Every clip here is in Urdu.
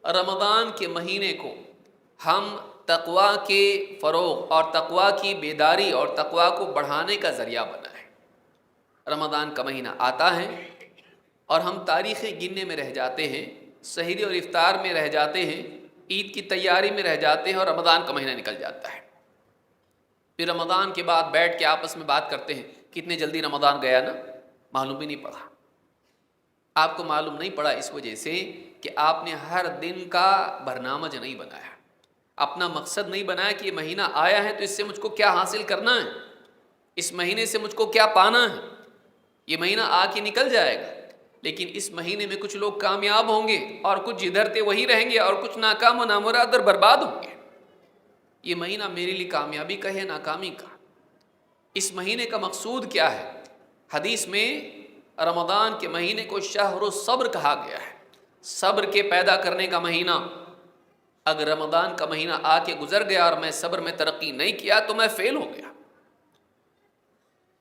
رمضان کے مہینے کو ہم تقویٰ کے فروغ اور تقویٰ کی بیداری اور تقویٰ کو بڑھانے کا ذریعہ بنائیں۔ رمضان کا مہینہ آتا ہے اور ہم تاریخیں گننے میں رہ جاتے ہیں، سحری اور افطار میں رہ جاتے ہیں، عید کی تیاری میں رہ جاتے ہیں، اور رمضان کا مہینہ نکل جاتا ہے۔ پھر رمضان کے بعد بیٹھ کے آپس میں بات کرتے ہیں، کتنے جلدی رمضان گیا نا، معلوم بھی نہیں پڑا۔ آپ کو معلوم نہیں پڑا اس وجہ سے کہ آپ نے ہر دن کا برنامج نہیں بنایا، اپنا مقصد نہیں بنایا کہ یہ مہینہ آیا ہے تو اس سے مجھ کو کیا حاصل کرنا ہے، اس مہینے سے مجھ کو کیا پانا ہے۔ یہ مہینہ آ کے نکل جائے گا، لیکن اس مہینے میں کچھ لوگ کامیاب ہوں گے اور کچھ جدھر تھے وہی رہیں گے، اور کچھ ناکام و نامراد اور برباد ہوں گے۔ یہ مہینہ میرے لیے کامیابی کا ہے، ناکامی کا؟ اس مہینے کا مقصود کیا ہے؟ حدیث میں رمضان کے مہینے کو شہر الصبر کہا گیا ہے، صبر کے پیدا کرنے کا مہینہ۔ اگر رمضان کا مہینہ آ کے گزر گیا اور میں صبر میں ترقی نہیں کیا تو میں فیل ہو گیا۔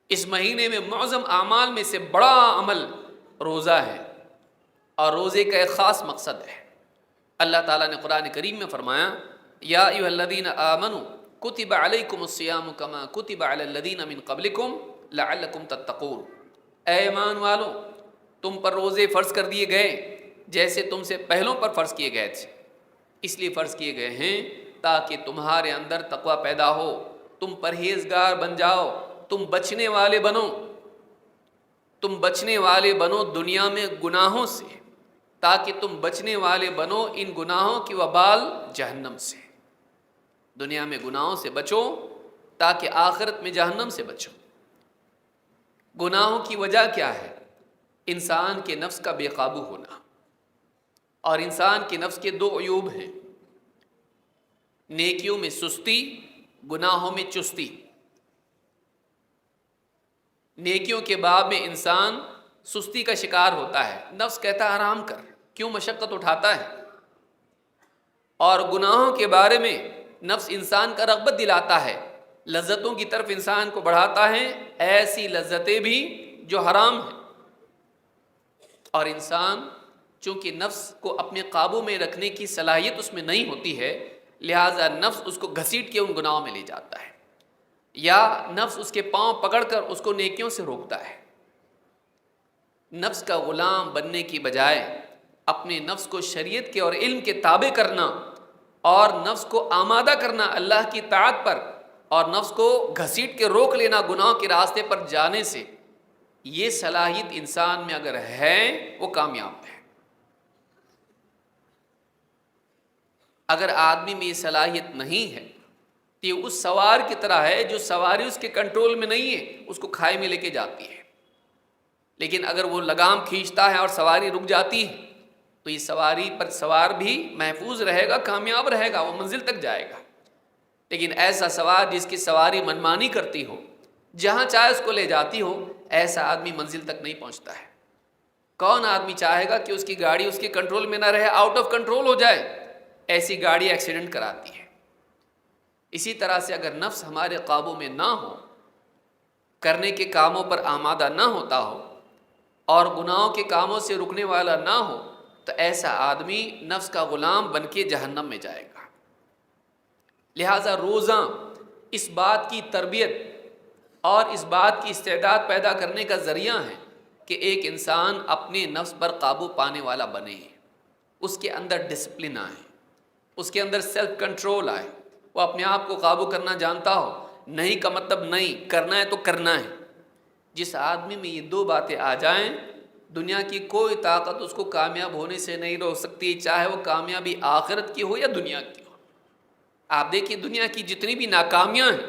اس مہینے میں معظم اعمال میں سے بڑا عمل روزہ ہے، اور روزے کا ایک خاص مقصد ہے۔ اللہ تعالیٰ نے قرآن کریم میں فرمایا، یا ایھا الذین آمنوا کتب علیکم الصیام کما کتب علی الذین من قبلکم لعلکم تتقون۔ اے ایمان والو، تم پر روزے فرض کر دیے گئے جیسے تم سے پہلوں پر فرض کیے گئے تھے۔ اس لیے فرض کیے گئے ہیں تاکہ تمہارے اندر تقوی پیدا ہو، تم پرہیزگار بن جاؤ، تم بچنے والے بنو، تم بچنے والے بنو دنیا میں گناہوں سے، تاکہ تم بچنے والے بنو ان گناہوں کی وبال جہنم سے۔ دنیا میں گناہوں سے بچو تاکہ آخرت میں جہنم سے بچو۔ گناہوں کی وجہ کیا ہے؟ انسان کے نفس کا بے قابو ہونا، اور انسان کے نفس کے دو عیوب ہیں، نیکیوں میں سستی، گناہوں میں چستی۔ نیکیوں کے باب میں انسان سستی کا شکار ہوتا ہے، نفس کہتا ہے آرام کر، کیوں مشقت اٹھاتا ہے، اور گناہوں کے بارے میں نفس انسان کا رغبت دلاتا ہے، لذتوں کی طرف انسان کو بڑھاتا ہے، ایسی لذتیں بھی جو حرام ہیں۔ اور انسان چونکہ نفس کو اپنے قابو میں رکھنے کی صلاحیت اس میں نہیں ہوتی ہے، لہٰذا نفس اس کو گھسیٹ کے ان گناہوں میں لے جاتا ہے، یا نفس اس کے پاؤں پکڑ کر اس کو نیکیوں سے روکتا ہے۔ نفس کا غلام بننے کی بجائے اپنے نفس کو شریعت کے اور علم کے تابع کرنا، اور نفس کو آمادہ کرنا اللہ کی طاعت پر، اور نفس کو گھسیٹ کے روک لینا گناہوں کے راستے پر جانے سے، یہ صلاحیت انسان میں اگر ہے وہ کامیاب ہے۔ اگر آدمی میں یہ صلاحیت نہیں ہے تو یہ اس سوار کی طرح ہے جو سواری اس کے کنٹرول میں نہیں ہے، اس کو کھائی میں لے کے جاتی ہے۔ لیکن اگر وہ لگام کھینچتا ہے اور سواری رک جاتی ہے تو یہ سواری پر سوار بھی محفوظ رہے گا، کامیاب رہے گا، وہ منزل تک جائے گا۔ لیکن ایسا سوار جس کی سواری منمانی کرتی ہو، جہاں چاہے اس کو لے جاتی ہو، ایسا آدمی منزل تک نہیں پہنچتا ہے۔ کون آدمی چاہے گا کہ اس کی گاڑی اس کے کنٹرول میں نہ رہے، آؤٹ آف کنٹرول ہو جائے؟ ایسی گاڑی ایکسیڈنٹ کراتی ہے۔ اسی طرح سے اگر نفس ہمارے قابو میں نہ ہو، کرنے کے کاموں پر آمادہ نہ ہوتا ہو، اور گناہوں کے کاموں سے رکنے والا نہ ہو، تو ایسا آدمی نفس کا غلام بن کے جہنم میں جائے گا۔ لہٰذا روزہ اس بات کی تربیت اور اس بات کی استعداد پیدا کرنے کا ذریعہ ہے کہ ایک انسان اپنے نفس پر قابو پانے والا بنے، اس کے اندر ڈسپلن آئے، اس کے اندر سیلف کنٹرول آئے، وہ اپنے آپ کو قابو کرنا جانتا ہو۔ نہیں کا مطلب نہیں، کرنا ہے تو کرنا ہے۔ جس آدمی میں یہ دو باتیں آ جائیں، دنیا کی کوئی طاقت اس کو کامیاب ہونے سے نہیں روک سکتی، چاہے وہ کامیابی آخرت کی ہو یا دنیا کی ہو۔ آپ دیکھیے دنیا کی جتنی بھی ناکامیاں ہیں،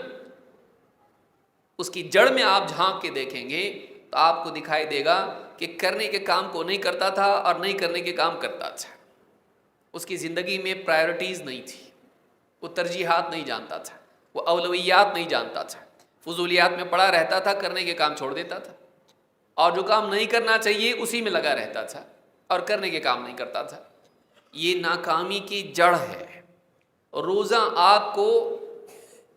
اس کی جڑ میں آپ جھانک کے دیکھیں گے تو آپ کو دکھائی دے گا کہ کرنے کے کام کو نہیں کرتا تھا اور نہیں کرنے کے کام کرتا تھا۔ اس کی زندگی میں پرائرٹیز نہیں تھی، وہ ترجیحات نہیں جانتا تھا، وہ اولویات نہیں جانتا تھا، فضولیات میں پڑا رہتا تھا، کرنے کے کام چھوڑ دیتا تھا، اور جو کام نہیں کرنا چاہیے اسی میں لگا رہتا تھا اور کرنے کے کام نہیں کرتا تھا۔ یہ ناکامی کی جڑ ہے۔ روزہ آپ کو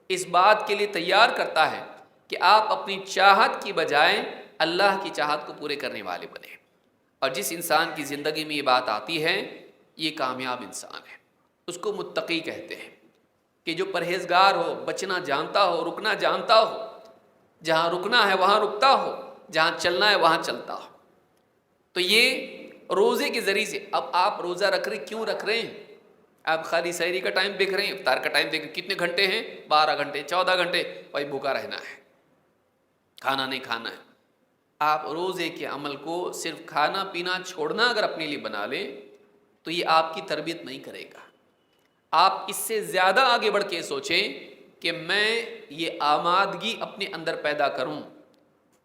اس بات کے لیے تیار کرتا ہے کہ آپ اپنی چاہت کی بجائے اللہ کی چاہت کو پورے کرنے والے بنیں۔ اور جس انسان کی زندگی میں یہ بات آتی ہے، یہ کامیاب انسان ہے، اس کو متقی کہتے ہیں، کہ جو پرہیزگار ہو، بچنا جانتا ہو، رکنا جانتا ہو، جہاں رکنا ہے وہاں رکتا ہو، جہاں چلنا ہے وہاں چلتا ہو۔ تو یہ روزے کے ذریعے سے، اب آپ روزہ رکھ رہے کیوں رکھ رہے ہیں؟ آپ خالی سحری کا ٹائم دیکھ رہے ہیں، افطار کا ٹائم دیکھ رہے ہیں، کتنے گھنٹے ہیں؟ 12 گھنٹے، 14 گھنٹے، بھائی بھوکا رہنا ہے، کھانا نہیں کھانا ہے۔ آپ روزے کے عمل کو صرف کھانا پینا چھوڑنا اگر اپنے لیے بنا لیں تو یہ آپ کی تربیت نہیں کرے گا۔ آپ اس سے زیادہ آگے بڑھ کے سوچیں کہ میں یہ آمادگی اپنے اندر پیدا کروں،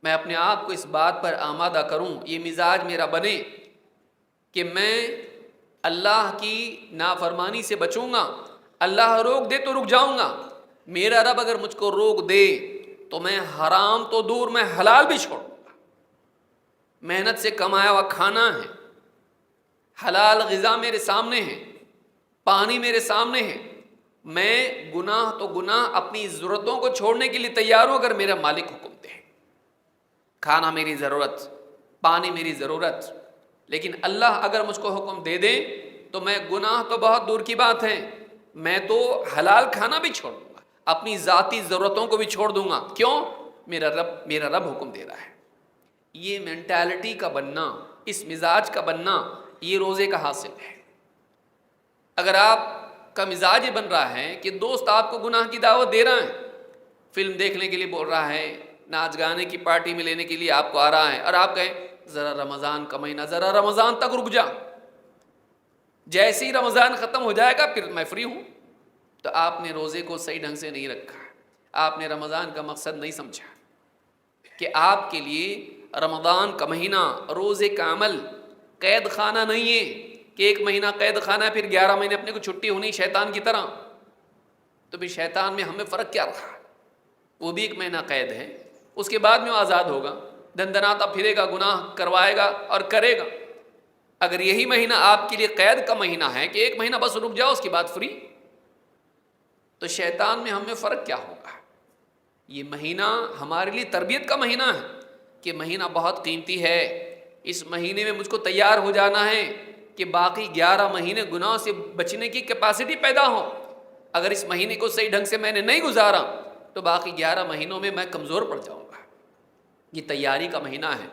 میں اپنے آپ کو اس بات پر آمادہ کروں، یہ مزاج میرا بنے کہ میں اللہ کی نافرمانی سے بچوں گا۔ اللہ روک دے تو رک جاؤں گا، میرا رب اگر مجھ کو روک دے تو میں حرام تو دور، میں حلال بھی چھوڑوں گا۔ محنت سے کمایا ہوا کھانا ہے، حلال غذا میرے سامنے ہے، پانی میرے سامنے ہے، میں گناہ تو گناہ اپنی ضرورتوں کو چھوڑنے کے لیے تیار ہوں اگر میرا مالک حکم دے۔ کھانا میری ضرورت، پانی میری ضرورت، لیکن اللہ اگر مجھ کو حکم دے دے تو میں گناہ تو بہت دور کی بات ہے، میں تو حلال کھانا بھی چھوڑ دوں گا، اپنی ذاتی ضرورتوں کو بھی چھوڑ دوں گا۔ کیوں؟ میرا رب حکم دے رہا ہے۔ یہ مینٹالٹی کا بننا، اس مزاج کا بننا، یہ روزے کا حاصل ہے۔ اگر آپ کا مزاج یہ بن رہا ہے کہ دوست آپ کو گناہ کی دعوت دے رہا ہے، فلم دیکھنے کے لیے بول رہا ہے، ناچ گانے کی پارٹی میں لینے کے لیے آپ کو آ رہا ہے، اور آپ کہیں ذرا رمضان کا مہینہ، ذرا رمضان تک رک جا، جیسے ہی رمضان ختم ہو جائے گا پھر میں فری ہوں، تو آپ نے روزے کو صحیح ڈھنگ سے نہیں رکھا، آپ نے رمضان کا مقصد نہیں سمجھا کہ آپ کے لیے رمضان کا مہینہ روزے کا عمل قید خانہ نہیں ہے کہ ایک مہینہ قید خانہ ہے پھر 11 مہینے اپنے کو چھٹی ہونی شیطان کی طرح۔ تو پھر شیطان میں ہمیں فرق کیا رہا؟ وہ بھی ایک مہینہ قید ہے، اس کے بعد میں وہ آزاد ہوگا، دندناتا پھرے گا، گناہ کروائے گا اور کرے گا۔ اگر یہی مہینہ آپ کے لیے قید کا مہینہ ہے کہ ایک مہینہ بس رک جاؤ اس کے بعد فری، تو شیطان میں ہمیں فرق کیا ہوگا؟ یہ مہینہ ہمارے لیے تربیت کا مہینہ ہے کہ مہینہ بہت قیمتی ہے، اس مہینے میں مجھ کو تیار ہو جانا ہے کہ باقی 11 مہینے گناہ سے بچنے کی کیپیسٹی پیدا ہو۔ اگر اس مہینے کو صحیح ڈھنگ سے میں نے نہیں گزارا تو باقی 11 مہینوں میں میں کمزور پڑ جاؤں گا۔ یہ تیاری کا مہینہ ہے،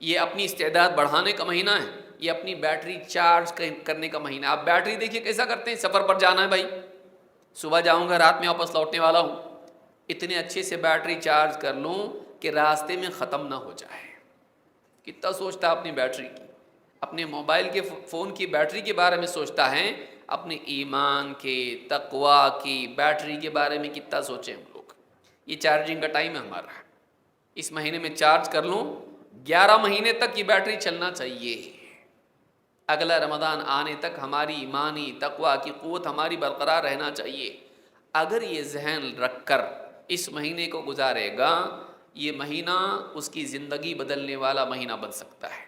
یہ اپنی استعداد بڑھانے کا مہینہ ہے، یہ اپنی بیٹری چارج کرنے کا مہینہ ہے۔ آپ بیٹری دیکھیے کیسا کرتے ہیں، سفر پر جانا ہے بھائی، صبح جاؤں گا رات میں واپس لوٹنے والا ہوں، اتنے اچھے سے بیٹری چارج کر لوں کہ راستے میں ختم نہ ہو جائے۔ کتنا سوچتا ہے اپنی بیٹری کی، اپنے موبائل کے فون کی بیٹری کے بارے میں سوچتا ہے، اپنے ایمان کے تقوی کی بیٹری کے بارے میں کتنا سوچیں ہم لوگ۔ یہ چارجنگ کا ٹائم ہے ہمارا، اس مہینے میں چارج کر لوں، 11 مہینے تک یہ بیٹری چلنا چاہیے، اگلا رمضان آنے تک ہماری ایمانی تقوی کی قوت ہماری برقرار رہنا چاہیے۔ اگر یہ ذہن رکھ کر اس مہینے کو گزارے گا، یہ مہینہ اس کی زندگی بدلنے والا مہینہ بن سکتا ہے۔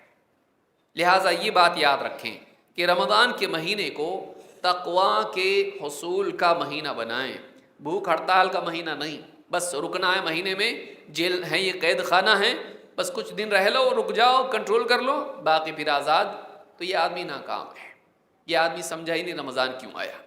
لہٰذا یہ بات یاد رکھیں کہ رمضان کے مہینے کو تقوی کے حصول کا مہینہ بنائیں، بھوک ہڑتال کا مہینہ نہیں، بس رکنا ہے مہینے میں، جیل ہے یہ قید خانہ ہے، بس کچھ دن رہ لو، رک جاؤ، کنٹرول کر لو، باقی پھر آزاد۔ تو یہ آدمی ناکام ہے، یہ آدمی سمجھا ہی نہیں رمضان کیوں آیا۔